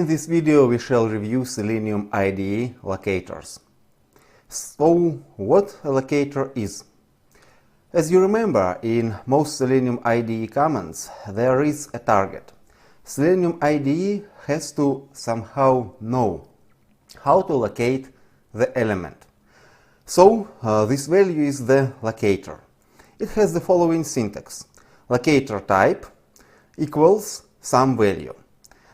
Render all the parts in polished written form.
In this video we shall review Selenium IDE locators. So, what a locator is? As you remember, in most Selenium IDE commands there is a target. Selenium IDE has to somehow know how to locate the element. So, this value is the locator. It has the following syntax. Locator type equals some value.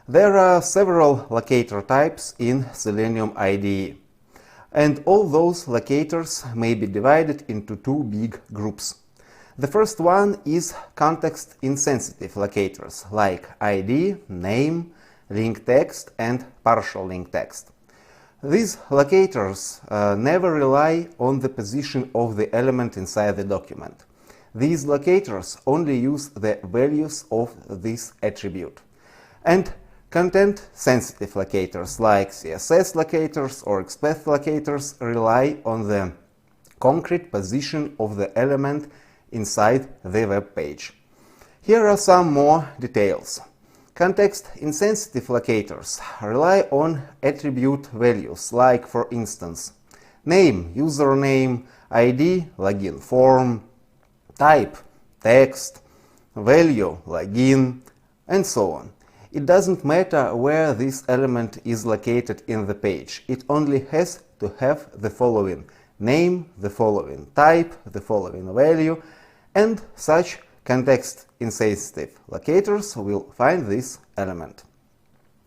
There are several locator types in Selenium IDE, and all those locators may be divided into two big groups. The first one is context-insensitive locators like ID, name, link text and partial link text. These locators never rely on the position of the element inside the document. These locators only use the values of this attribute. And content-sensitive locators like CSS locators or XPath locators rely on the concrete position of the element inside the web page. Here are some more details. Context-insensitive locators rely on attribute values like, for instance, name, username, ID, login form, type, text, value, login, and so on. It doesn't matter where this element is located in the page. It only has to have the following name, the following type, the following value, and such context-insensitive locators will find this element.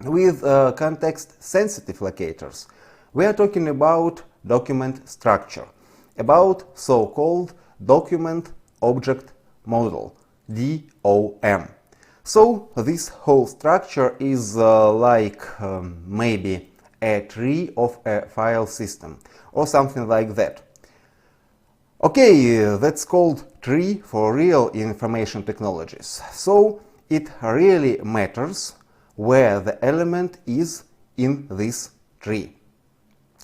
With context-sensitive locators, we are talking about document structure, about so-called document object model, DOM. So this whole structure is maybe a tree of a file system or something like that. Okay, that's called tree for real in information technologies. So it really matters where the element is in this tree.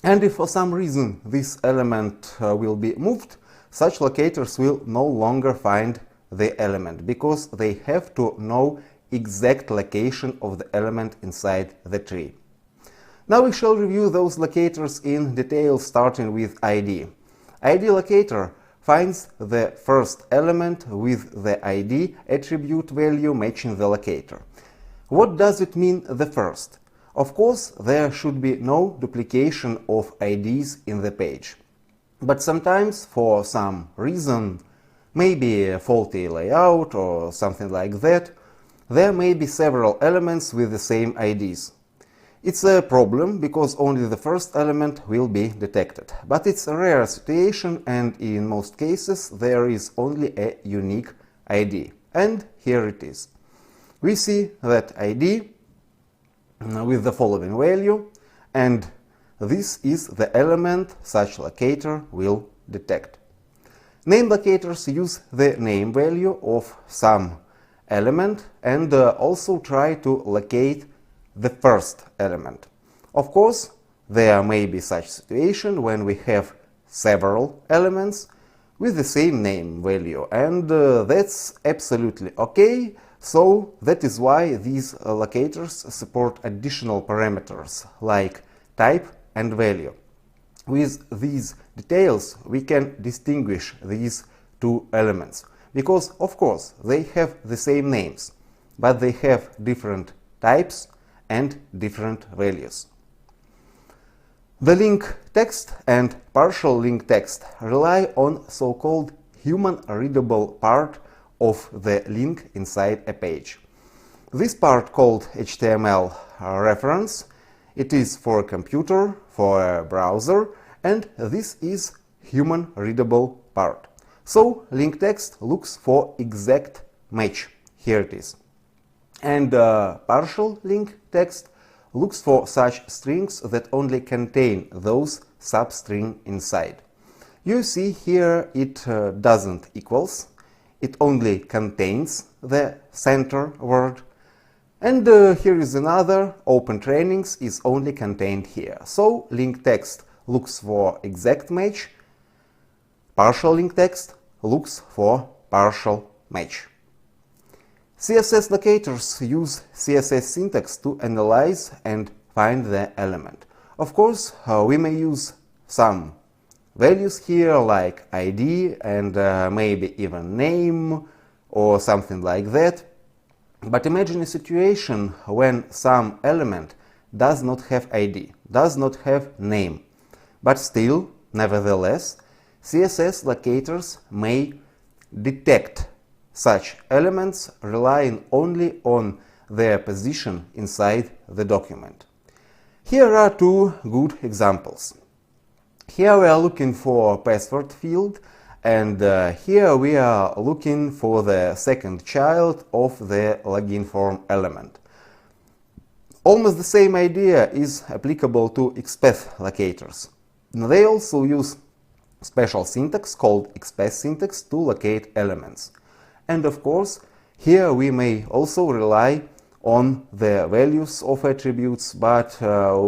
And if for some reason this element will be moved, such locators will no longer find the element because they have to know exact location of the element inside the tree. Now we shall review those locators in detail, starting with ID. ID locator finds the first element with the ID attribute value matching the locator. What does it mean, the first? Of course, there should be no duplication of IDs in the page. But sometimes, for some reason, maybe a faulty layout or something like that, there may be several elements with the same IDs. It's a problem because only the first element will be detected. But it's a rare situation, and in most cases there is only a unique ID. And here it is. We see that ID with the following value, and this is the element such locator will detect. Name locators use the name value of some element and also try to locate the first element. Of course, there may be such situation when we have several elements with the same name value, and that's absolutely okay. So that is why these locators support additional parameters like type and value. With these details we can distinguish these two elements, because of course they have the same names, but they have different types and different values. The link text and partial link text rely on so-called human-readable part of the link inside a page. This part, called HTML reference, it is for a computer, for a browser, and this is human-readable part. So link text looks for exact match. Here it is. And partial link text looks for such strings that only contain those substring inside. You see here it doesn't equals, it only contains the center word. And here is another, open trainings is only contained here. So link text looks for exact match, partial link text looks for partial match. CSS locators use CSS syntax to analyze and find the element. Of course, we may use some values here like ID and maybe even name or something like that. But imagine a situation when some element does not have ID, does not have name. But still, nevertheless, CSS locators may detect such elements relying only on their position inside the document. Here are two good examples. Here we are looking for password field, and here we are looking for the second child of the login form element. Almost the same idea is applicable to XPath locators. They also use special syntax called XPath syntax to locate elements. And of course, here we may also rely on the values of attributes, but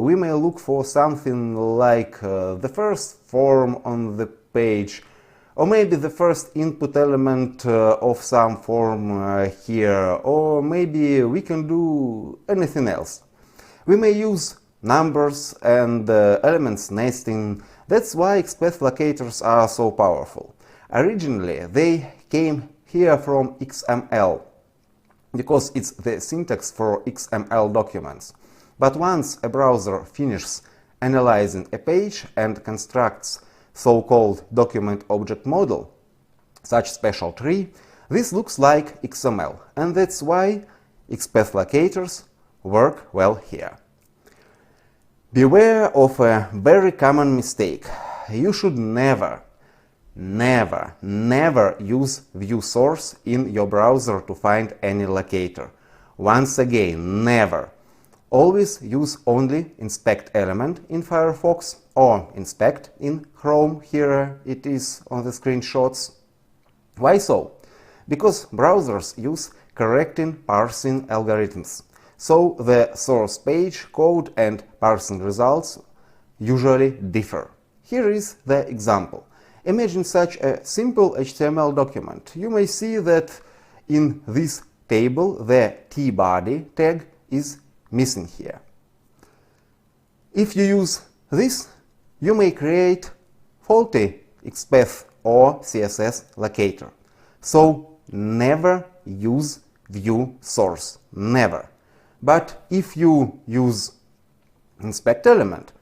we may look for something like the first form on the page, or maybe the first input element of some form here, or maybe we can do anything else. We may use numbers and elements nesting. That's why XPath locators are so powerful. Originally, they came here from XML, because it's the syntax for XML documents. But once a browser finishes analyzing a page and constructs so-called document object model, such special tree, this looks like XML, and that's why XPath locators work well here. Beware of a very common mistake. You should never use view source in your browser to find any locator. Once again, never. Always use only inspect element in Firefox or inspect in Chrome. Here it is on the screenshots. Why so? Because browsers use correcting parsing algorithms. So the source page code and parsing results usually differ. Here is the example. Imagine such a simple HTML document. You may see that in this table the tBody tag is missing here. If you use this, you may create faulty XPath or CSS locator. So never use view source, never. But if you use inspect element,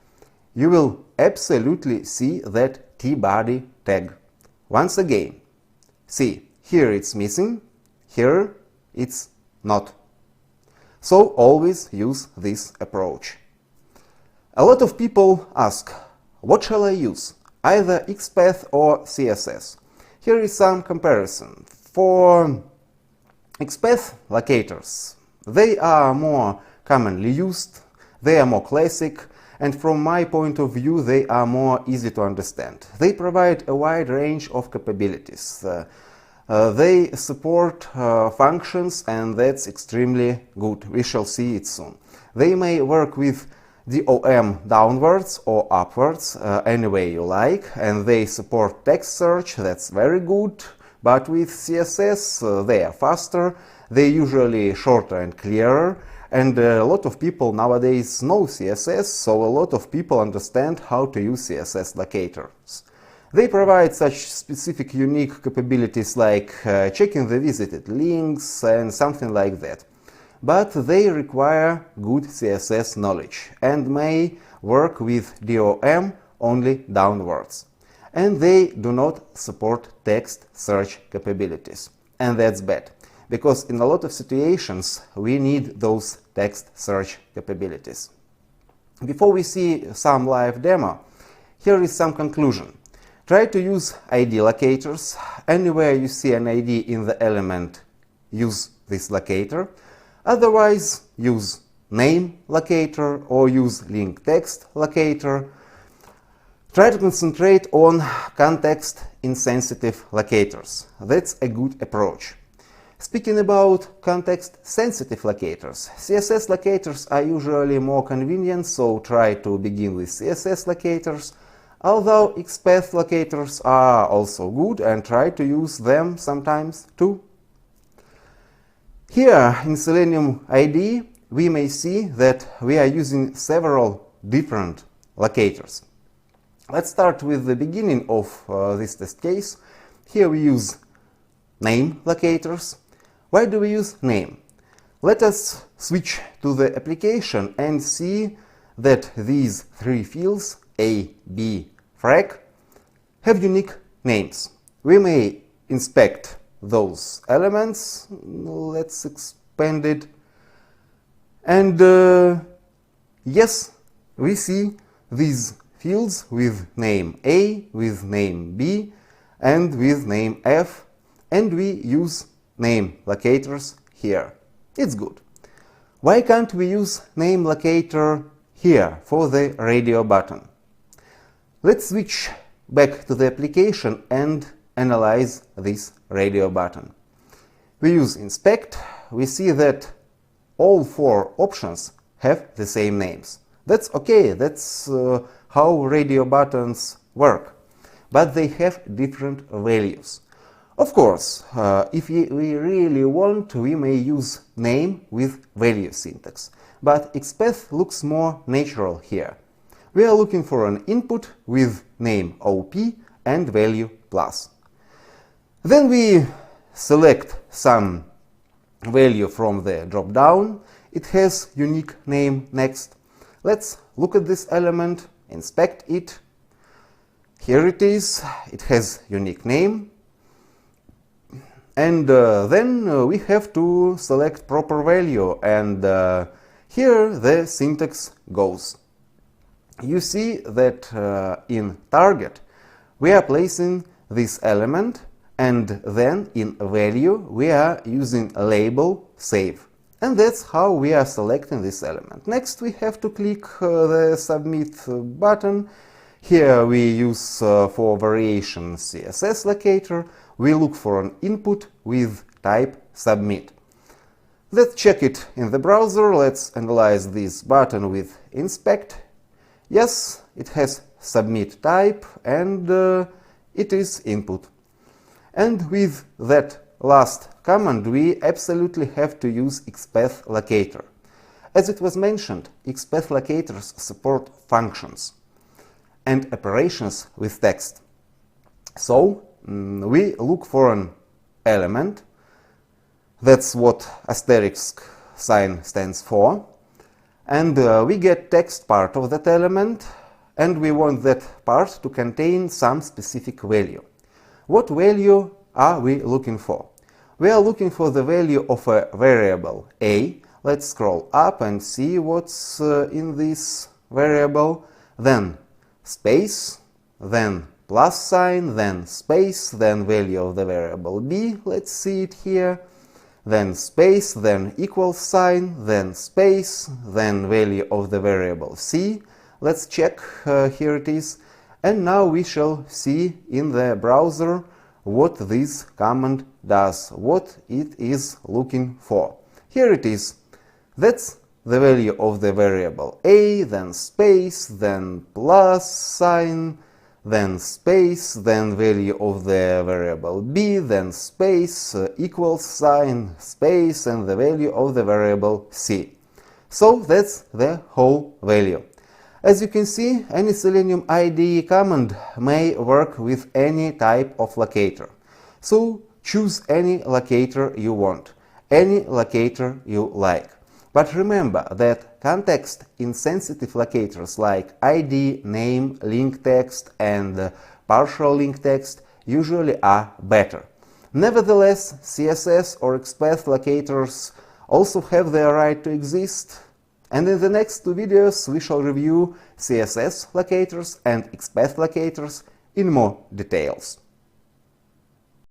you will absolutely see that tBody tag. Once again, see, here it's missing, here it's not. So always use this approach. A lot of people ask, what shall I use? Either XPath or CSS. Here is some comparison. For XPath locators, they are more commonly used, they are more classic, and from my point of view they are more easy to understand. They provide a wide range of capabilities. They support functions, and that's extremely good. We shall see it soon. They may work with DOM downwards or upwards, any way you like, and they support text search, that's very good. But with CSS they are faster, they're usually shorter and clearer, and a lot of people nowadays know CSS, so a lot of people understand how to use CSS locators. They provide such specific unique capabilities like checking the visited links and something like that. But they require good CSS knowledge and may work with DOM only downwards. And they do not support text search capabilities. And that's bad, because in a lot of situations we need those text search capabilities. Before we see some live demo, here is some conclusion. Try to use ID locators. Anywhere you see an ID in the element, use this locator. Otherwise, use name locator or use link text locator. Try to concentrate on context-insensitive locators. That's a good approach. Speaking about context-sensitive locators, CSS locators are usually more convenient, so try to begin with CSS locators, although XPath locators are also good and try to use them sometimes too. Here in Selenium IDE, we may see that we are using several different locators. Let's start with the beginning of this test case. Here we use name locators. Why do we use name? Let us switch to the application and see that these three fields, A, B, frag, have unique names. We may inspect those elements. Let's expand it. And yes, we see these fields with name A, with name B, and with name F, and we use name locators here. It's good. Why can't we use name locator here for the radio button? Let's switch back to the application and analyze this radio button. We use inspect. We see that all four options have the same names. That's okay, that's how radio buttons work, but they have different values. Of course, if we really want, we may use name with value syntax, but XPath looks more natural here. We are looking for an input with name OP and value plus. Then we select some value from the drop-down. It has unique name next. Let's look at this element, inspect it. Here it is. It has unique name. And then we have to select proper value, and here the syntax goes. You see that in target we are placing this element, and then in value we are using a label save. And that's how we are selecting this element. Next we have to click the submit button. Here we use for variation CSS locator. We look for an input with type submit. Let's check it in the browser. Let's analyze this button with inspect. Yes, it has submit type and it is input. And with that last command we absolutely have to use XPath locator. As it was mentioned, XPath locators support functions and operations with text. So we look for an element. That's what asterisk sign stands for. And we get text part of that element, and we want that part to contain some specific value. What value are we looking for? We are looking for the value of a variable a. Let's scroll up and see what's in this variable. Then space, then plus sign, then space, then value of the variable b. Let's see it here. Then space, then equal sign, then space, then value of the variable c. Let's check, here it is. And now we shall see in the browser what this command does, what it is looking for. Here it is. That's the value of the variable a, then space, then plus sign, then space, then value of the variable b, then space, equals sign, space, and the value of the variable c. So that's the whole value. As you can see, any Selenium IDE command may work with any type of locator. So choose any locator you want, any locator you like. But remember that context-insensitive locators like ID, name, link text, and partial link text usually are better. Nevertheless, CSS or XPath locators also have their right to exist. And in the next two videos we shall review CSS locators and XPath locators in more details.